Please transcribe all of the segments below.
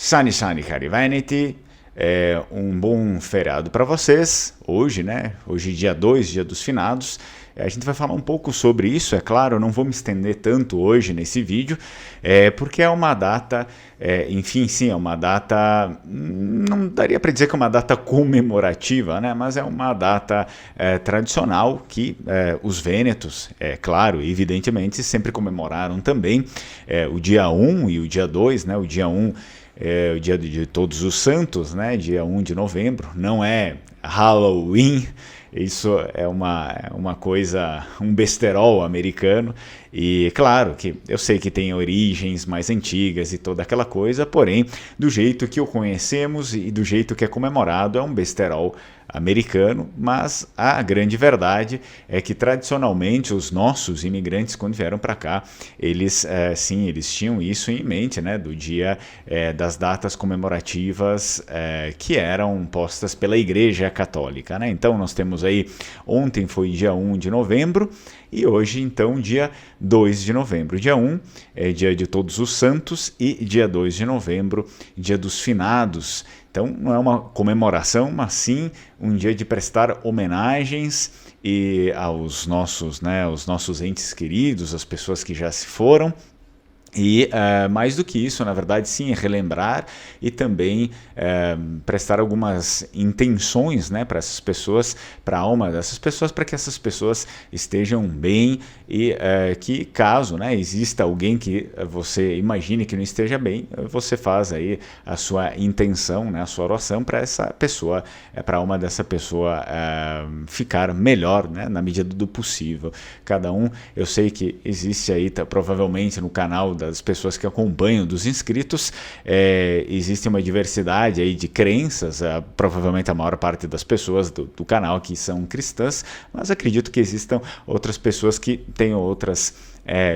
Sani Sani cari Veneti, um bom feriado para vocês, hoje, né? Hoje dia 2, dia dos finados. A gente vai falar um pouco sobre isso, é claro, eu não vou me estender tanto hoje nesse vídeo, porque é uma data, enfim, sim, é uma data, não daria para dizer que é uma data comemorativa, né? Mas é uma data tradicional que os vênetos, claro, evidentemente, sempre comemoraram também o dia 1 e o dia 2, né? O dia 1 é o dia de Todos os Santos, né? Dia 1 de novembro, não é Halloween. Isso é uma coisa, um besterol americano, e claro que eu sei que tem origens mais antigas e toda aquela coisa, porém, do jeito que o conhecemos e do jeito que é comemorado, é um besterol americano, mas a grande verdade é que tradicionalmente os nossos imigrantes, quando vieram para cá, eles sim, eles tinham isso em mente, né, do dia das datas comemorativas que eram postas pela Igreja Católica, né? Então nós temos aí, ontem foi dia 1 de novembro e hoje então dia 2 de novembro. Dia 1 é dia de Todos os Santos e dia 2 de novembro, dia dos finados. Então não é uma comemoração, mas sim um dia de prestar homenagens e aos nossos, né, os nossos entes queridos, as pessoas que já se foram. E mais do que isso, na verdade, sim, relembrar e também prestar algumas intenções, né, para essas pessoas, para a alma dessas pessoas, para que essas pessoas estejam bem e que caso, né, exista alguém que você imagine que não esteja bem, você faz aí a sua intenção, né, a sua oração para essa pessoa, para a alma dessa pessoa ficar melhor, né, na medida do possível. Cada um, eu sei que existe aí, provavelmente no canal das pessoas que acompanham, dos inscritos, existe uma diversidade aí de crenças, provavelmente a maior parte das pessoas do canal aqui são cristãs, mas acredito que existam outras pessoas que tenham outras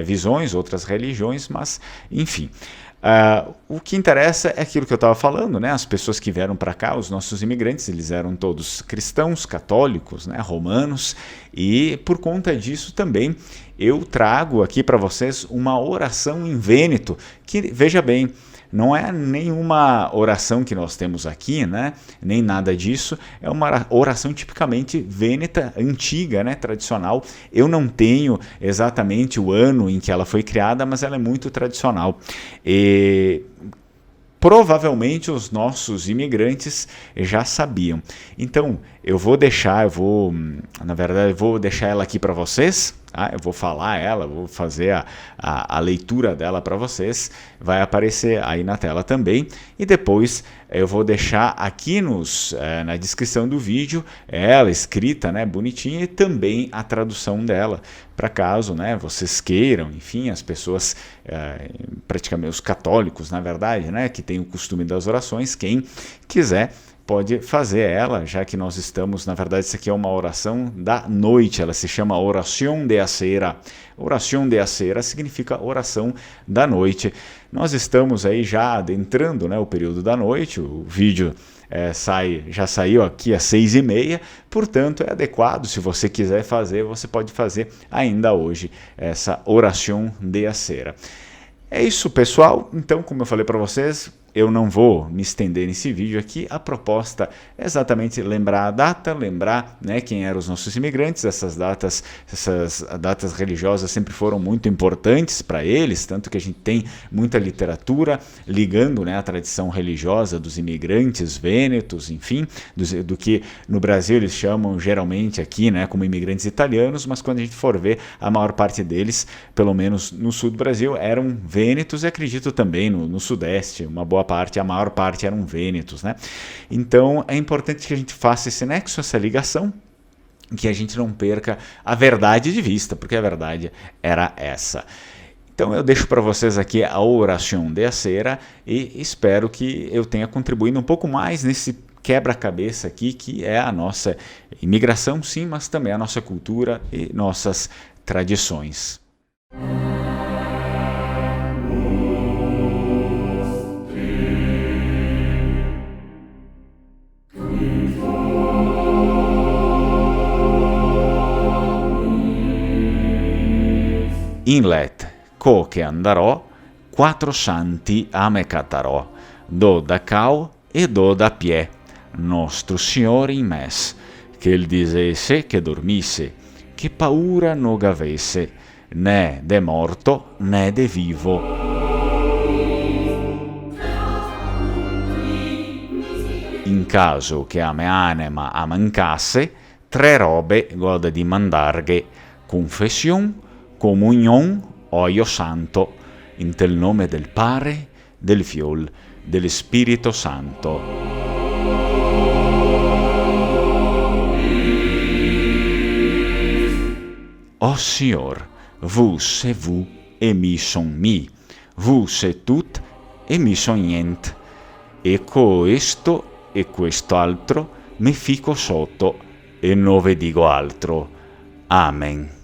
visões, outras religiões, mas enfim. O que interessa é aquilo que eu estava falando, né? As pessoas que vieram para cá, os nossos imigrantes, eles eram todos cristãos, católicos, né? Romanos, e por conta disso também eu trago aqui para vocês uma oração em vêneto, que, veja bem, não é nenhuma oração que nós temos aqui, né? Nem nada disso. É uma oração tipicamente vêneta, antiga, né? Tradicional. Eu não tenho exatamente o ano em que ela foi criada, mas ela é muito tradicional. E provavelmente os nossos imigrantes já sabiam. Então, na verdade, eu vou deixar ela aqui para vocês. Eu vou falar ela, vou fazer a leitura dela para vocês, vai aparecer aí na tela também, e depois eu vou deixar aqui na descrição do vídeo ela escrita, né, bonitinha, e também a tradução dela, para caso, né, vocês queiram, enfim, as pessoas, praticamente os católicos, na verdade, né, que têm o costume das orações, quem quiser pode fazer ela, já que nós estamos, na verdade, isso aqui é uma oração da noite, ela se chama Oración de Acera. Oración de Acera significa oração da noite. Nós estamos aí já adentrando, né, o período da noite, o vídeo já saiu aqui às 6h30, portanto é adequado, se você quiser fazer, você pode fazer ainda hoje essa Oración de Acera. É isso, pessoal. Então, como eu falei para vocês, eu não vou me estender nesse vídeo aqui. A proposta é exatamente lembrar a data, lembrar, né, quem eram os nossos imigrantes. Essas datas religiosas sempre foram muito importantes para eles, tanto que a gente tem muita literatura ligando, né, a tradição religiosa dos imigrantes vênetos, enfim, do que no Brasil eles chamam geralmente aqui, né, como imigrantes italianos, mas quando a gente for ver, a maior parte deles, pelo menos no sul do Brasil, eram vênetos, e acredito também no sudeste, uma boa parte, a maior parte eram vênetos, né? Então é importante que a gente faça esse nexo, essa ligação, que a gente não perca a verdade de vista, porque a verdade era essa. Então eu deixo para vocês aqui a Oración de Acera e espero que eu tenha contribuído um pouco mais nesse quebra-cabeça aqui, que é a nossa imigração, sim, mas também a nossa cultura e nossas tradições. Inlet, co che andarò, quattro santi a me catarò. do da cao e do da pie, nostro Signore in mes, che il dicesse che dormisse, che paura non avesse, né de morto né de vivo. In caso che a me anima a mancasse, 3 robe goda di mandarghe: confession, comunion, oio santo, in tel nome del Pare, del Fiol, dello Spirito Santo. O Signor, vus e vu e mi son mi, vus e tut e mi son nient, e questo e quest'altro mi fico sotto e non ve dico altro. Amen.